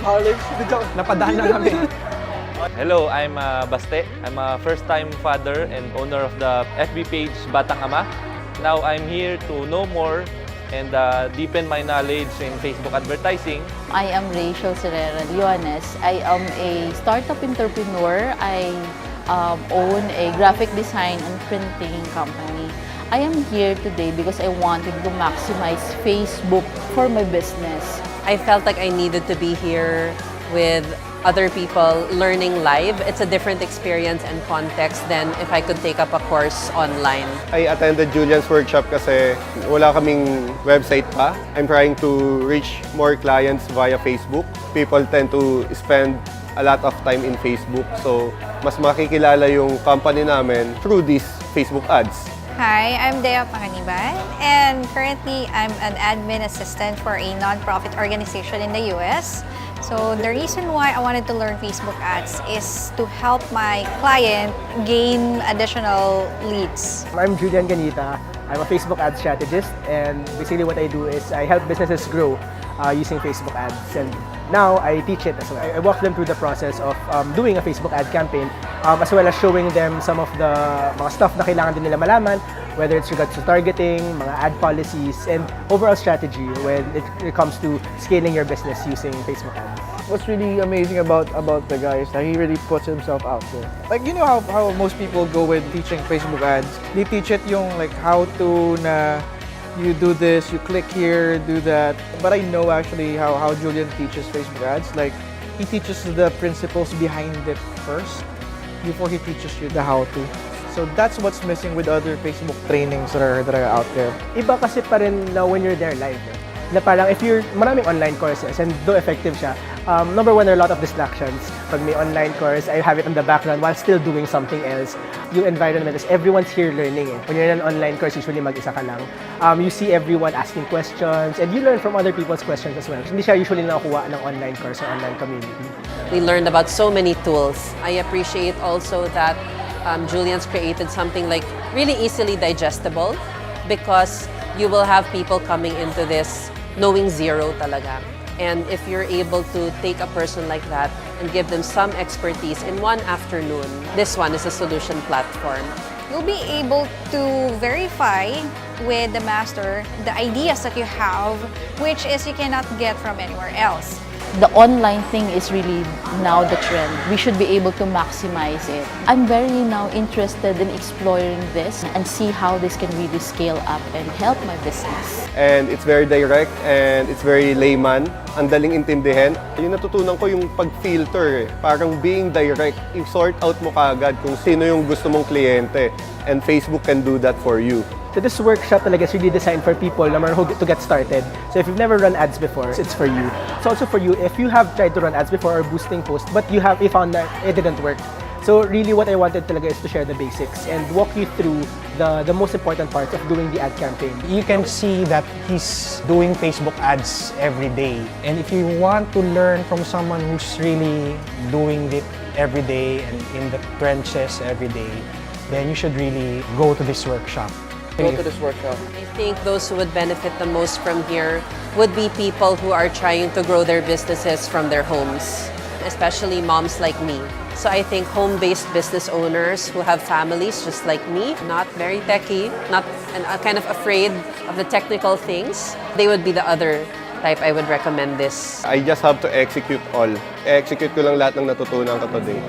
college. Napadaan na kami. Hello, I'm Baste. I'm a first-time father and owner of the FB page Batang Ama. Now I'm here to know more and deepen my knowledge in Facebook advertising. I am Rachel Serrera Leones. I am a startup entrepreneur. I own a graphic design and printing company. I am here today because I wanted to maximize Facebook for my business. I felt like I needed to be here with other people learning live. It's a different experience and context than if I could take up a course online. I attended Julian's workshop kasi wala kaming website pa. I'm trying to reach more clients via Facebook. People tend to spend a lot of time in Facebook. So, mas makikilala yung company namin through these Facebook ads. Hi, I'm Dea Panganiban, and currently I'm an admin assistant for a non-profit organization in the US. So the reason why I wanted to learn Facebook ads is to help my client gain additional leads. I'm Julian Ganita. I'm a Facebook ad strategist, and basically what I do is I help businesses grow using Facebook ads. And now I teach it as well. I walk them through the process of doing a Facebook ad campaign, as well as showing them some of the mga stuff na kailangan din nila malaman, whether it's regards to targeting, mga ad policies, and overall strategy when it comes to scaling your business using Facebook ads. What's really amazing about the guy is that he really puts himself out there. Like, you know how most people go with teaching Facebook ads? They teach it yung like how to na you do this, you click here, do that. But I know actually how Julian teaches Facebook ads. Like, he teaches the principles behind it first before he teaches you the how to. So that's what's missing with other Facebook trainings that are out there. Iba kasi pa rin na when you're there live. Na parang if you're, maraming online courses and though effective siya, number one, there are a lot of distractions. Pag may online course, I have it in the background while still doing something else. Yung environment is everyone's here learning. When you're in an online course, usually mag-isa ka lang. You see everyone asking questions and you learn from other people's questions as well. Hindi siya usually nakakuha ng online course or online community. We learned about so many tools. I appreciate also that Julian's created something like really easily digestible because you will have people coming into this knowing zero talaga. And if you're able to take a person like that and give them some expertise in one afternoon, this one is a solution platform. You'll be able to verify with the master the ideas that you have, which is you cannot get from anywhere else. The online thing is really now the trend. We should be able to maximize it. I'm very now interested in exploring this and see how this can really scale up and help my business. And it's very direct and it's very layman. Ang daling intindihin. Yung natutunan ko yung pag-filter. Parang being direct, i-sort out mo kaagad kung sino yung gusto mong kliyente. And Facebook can do that for you. So this workshop talaga is really designed for people to get started. So if you've never run ads before, it's for you. It's also for you if you have tried to run ads before or boosting posts, but you found that it didn't work. So really what I wanted talaga is to share the basics and walk you through the most important parts of doing the ad campaign. You can see that he's doing Facebook ads every day. And if you want to learn from someone who's really doing it every day and in the trenches every day, then you should really go to this workshop. Go to this workshop. I think those who would benefit the most from here would be people who are trying to grow their businesses from their homes, especially moms like me. So I think home-based business owners who have families just like me, not very techy, not and are kind of afraid of the technical things, they would be the other type I would recommend this. I just have to execute all. I-execute ko lang lahat ng natutunan ko today.